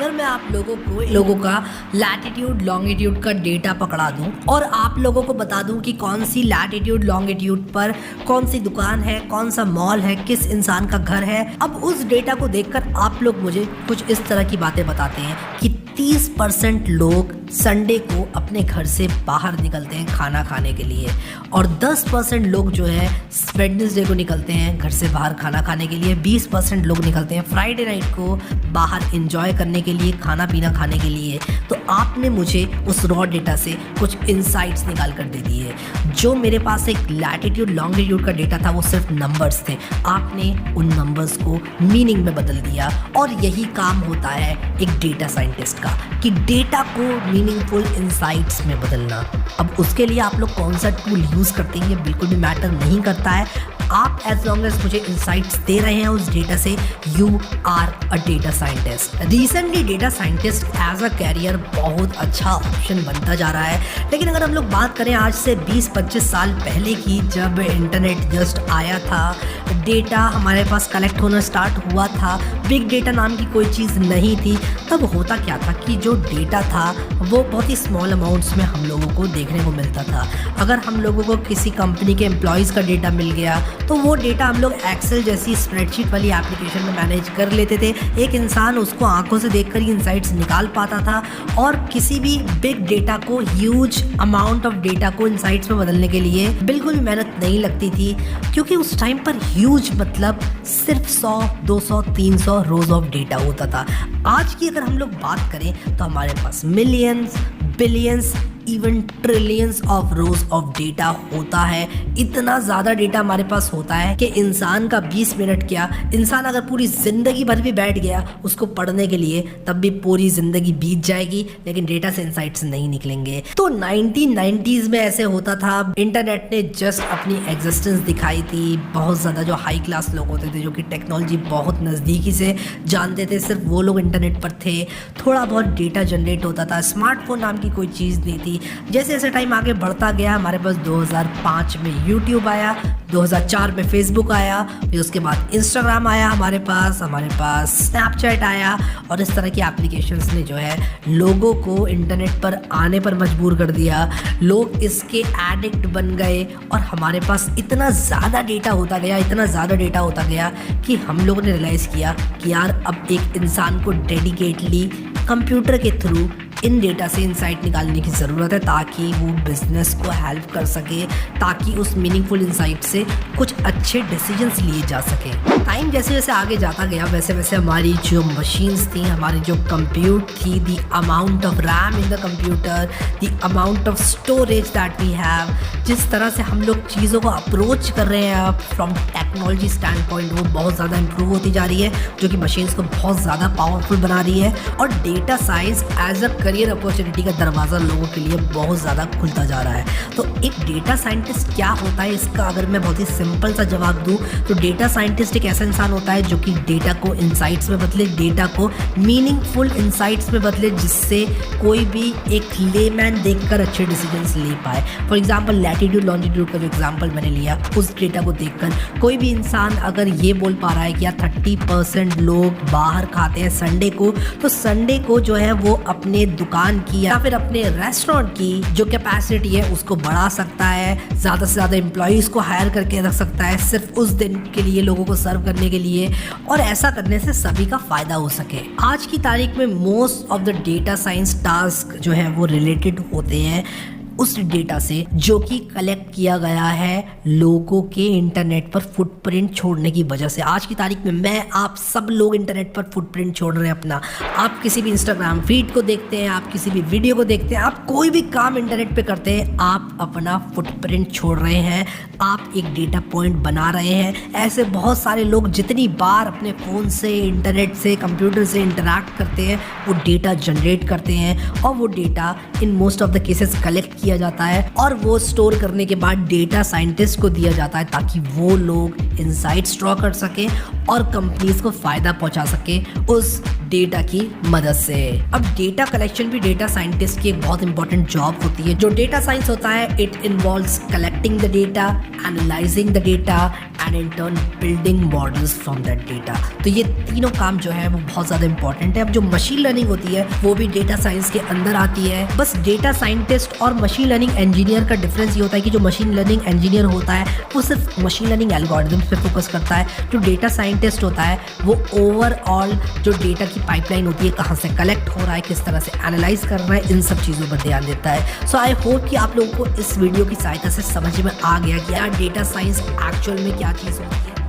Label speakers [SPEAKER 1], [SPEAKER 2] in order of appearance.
[SPEAKER 1] अगर मैं आप लोगों का लैटिट्यूड लॉन्गिट्यूड का डेटा पकड़ा दूं और आप लोगों को बता दूं कि कौन सी लैटिट्यूड लॉन्गिट्यूड पर कौन सी दुकान है, कौन सा मॉल है, किस इंसान का घर है, अब उस डेटा को देखकर आप लोग मुझे कुछ इस तरह की बातें बताते हैं कि 30% लोग संडे को अपने घर से बाहर निकलते हैं खाना खाने के लिए और 10% लोग जो है वेडनेसडे को निकलते हैं घर से बाहर खाना खाने के लिए, 20% लोग निकलते हैं फ्राइडे नाइट को बाहर एंजॉय करने के लिए, खाना पीना खाने के लिए। तो आपने मुझे उस रॉ डेटा से कुछ इनसाइट्स निकाल कर दे दिए। जो मेरे पास एक लैटिट्यूड लॉन्गिट्यूड का डेटा था वो सिर्फ नंबर्स थे, आपने उन नंबर्स को मीनिंग में बदल दिया। और यही काम होता है एक डेटा साइंटिस्ट का कि डेटा को मीनिंगफुल इनसाइट्स में बदलना। अब उसके लिए आप लोग कौन सा टूल यूज़ करते हैं ये बिल्कुल भी मैटर नहीं करता है। आप एज लॉन्ग एज मुझे इनसाइट्स दे रहे हैं उस डेटा से, you are a data scientist. Recently data scientist as a career बहुत अच्छा ऑप्शन बनता जा रहा है। लेकिन अगर हम लोग बात करें आज से 20-25 साल पहले की, जब इंटरनेट जस्ट आया था, डेटा हमारे पास कलेक्ट होना स्टार्ट हुआ था, बिग डेटा नाम की कोई चीज़ नहीं थी, तब होता क्या था कि जो डेटा था वो बहुत ही स्मॉल अमाउंट्स में हम लोगों को देखने को मिलता था। अगर हम लोगों को किसी कंपनी के एम्प्लॉयज़ का डेटा मिल गया तो वो डेटा हम लोग एक्सेल जैसी स्प्रेडशीट वाली एप्लीकेशन में मैनेज कर लेते थे। एक इंसान उसको आंखों से देखकर ही इनसाइट्स निकाल पाता था और किसी भी बिग डेटा को, ह्यूज अमाउंट ऑफ डेटा को इनसाइट्स में बदलने के लिए बिल्कुल भी मेहनत नहीं लगती थी, क्योंकि उस टाइम पर ह्यूज मतलब सिर्फ 100, 200, 300 रोज ऑफ डेटा होता था। आज की अगर हम लोग बात करें तो हमारे पास millions, billions, even trillions of rows of data होता है। इतना ज़्यादा डेटा हमारे पास होता है कि इंसान का 20 मिनट क्या, इंसान अगर पूरी ज़िंदगी भर भी बैठ गया उसको पढ़ने के लिए तब भी पूरी ज़िंदगी बीत जाएगी, लेकिन डेटा से इंसाइट्स नहीं निकलेंगे। तो 1990s में ऐसे होता था। इंटरनेट ने जस्ट अपनी एग्जिस्टेंस दिखाई थी। बहुत ज़्यादा जो हाई क्लास लोग होते थे, जो कि टेक्नोलॉजी बहुत नज़दीकी से जानते थे, सिर्फ वो लोग इंटरनेट पर थे। थोड़ा बहुत डेटा जनरेट होता था, स्मार्टफोन नाम की कोई चीज़ नहीं थी। जैसे जैसे टाइम आगे बढ़ता गया, हमारे पास 2005 में यूट्यूब आया, 2004 में फेसबुक आया, फिर उसके बाद इंस्टाग्राम आया, हमारे पास स्नैपचैट आया और इस तरह की एप्लीकेशंस ने जो है लोगों को इंटरनेट पर आने पर मजबूर कर दिया। लोग इसके एडिक्ट बन गए और हमारे पास इतना ज़्यादा डेटा होता गया कि हम लोगों ने रियलाइज़ किया कि यार अब एक इंसान को डेडिकेटली कंप्यूटर के थ्रू इन डेटा से इंसाइट निकालने की ज़रूरत है, ताकि वो बिजनेस को हेल्प कर सके, ताकि उस मीनिंगफुल इंसाइट से कुछ अच्छे डिसीजंस लिए जा सके। टाइम जैसे जैसे आगे जाता गया वैसे वैसे हमारी जो मशीन्स थी, हमारी जो कंप्यूट थी, the amount of RAM in the computer, the amount of storage that we have, जिस तरह से हम लोग चीज़ों को अप्रोच कर रहे हैं अब फ्रॉम टेक्नोलॉजी स्टैंड पॉइंट, वो बहुत ज़्यादा इंप्रूव होती जा रही है, जो कि मशीन्स को बहुत ज़्यादा पावरफुल बना रही है। और data science as a career opportunity का दरवाज़ा लोगों के लिए बहुत ज़्यादा खुलता जा रहा है। तो एक डेटा साइंटिस्ट क्या होता है, इसका अगर मैं बहुत ही सिंपल सा जवाब दूं तो डेटा साइंटिस्ट एक ऐसा इंसान होता है जो कि डेटा को इंसाइट्स में बदले, डेटा को मीनिंगफुल इंसाइट्स में बदले, जिससे कोई भी एक लेमैन देखकर अच्छे डिसीजंस ले पाए। फॉर एग्जांपल लैटिट्यूड लॉन्जिट्यूड का जो एग्जांपल मैंने लिया, उस डेटा को देखकर कोई भी इंसान अगर ये बोल पा रहा है कि यार 30% लोग बाहर खाते हैं संडे को, तो संडे को जो है वो अपने दुकान की या फिर अपने रेस्टोरेंट की जो कैपेसिटी है उसको बढ़ा सकता है, ज़्यादा से ज़्यादा एम्प्लॉयज़ को हायर करके रख सकता है सिर्फ उस दिन के लिए, लोगों को सर्व करने के लिए, और ऐसा करने से सभी का फ़ायदा हो सके। आज की तारीख में most of the data science task जो है वो रिलेटेड होते हैं उस डेटा से जो कि कलेक्ट किया गया है लोगों के इंटरनेट पर फुटप्रिंट छोड़ने की वजह से। आज की तारीख में मैं आप सब लोग इंटरनेट पर फुटप्रिंट छोड़ रहे हैं अपना। आप किसी भी इंस्टाग्राम फीड को देखते हैं, आप किसी भी वीडियो को देखते हैं, आप कोई भी काम इंटरनेट पे करते हैं, आप अपना फुटप्रिंट छोड़ रहे हैं, आप एक डेटा पॉइंट बना रहे हैं। ऐसे बहुत सारे लोग जितनी बार अपने फ़ोन से, इंटरनेट से, कंप्यूटर से इंटरैक्ट करते हैं, वो डेटा जनरेट करते हैं और वो data in most of the cases collect किया जाता है और वो स्टोर करने के बाद डेटा साइंटिस्ट को दिया जाता है ताकि वो लोग इनसाइट्स ड्रॉ कर सके और कंपनीज को फायदा पहुंचा सके उस डेटा की मदद से। अब डेटा कलेक्शन भी डेटा साइंटिस्ट की एक बहुत इंपॉर्टेंट जॉब होती है। जो डेटा साइंस होता है, it involves collecting the data, analysing the data and in turn building models from that data. तो ये तीनों काम जो है वो बहुत ज़्यादा इंपॉर्टेंट है। अब जो मशीन लर्निंग होती है वो भी डेटा साइंस के अंदर आती है। बस डेटा साइंटिस्ट और मशीन लर्निंग इंजीनियर का डिफरेंस ये होता है कि जो मशीन लर्निंग इंजीनियर होता है वो सिर्फ मशीन लर्निंग एल्गोरिथम्स पे फोकस करता है। जो डेटा साइंटिस्ट होता है वो ओवरऑल जो डेटा की पाइपलाइन होती है, कहाँ से कलेक्ट हो रहा है, किस तरह से एनालाइज कर रहा है, इन सब चीज़ों पर ध्यान देता है। सो आई होप कि आप लोगों को इस वीडियो की सहायता से समझ में आ गया कि यार डेटा साइंस एक्चुअल में क्या चीज़ होती है।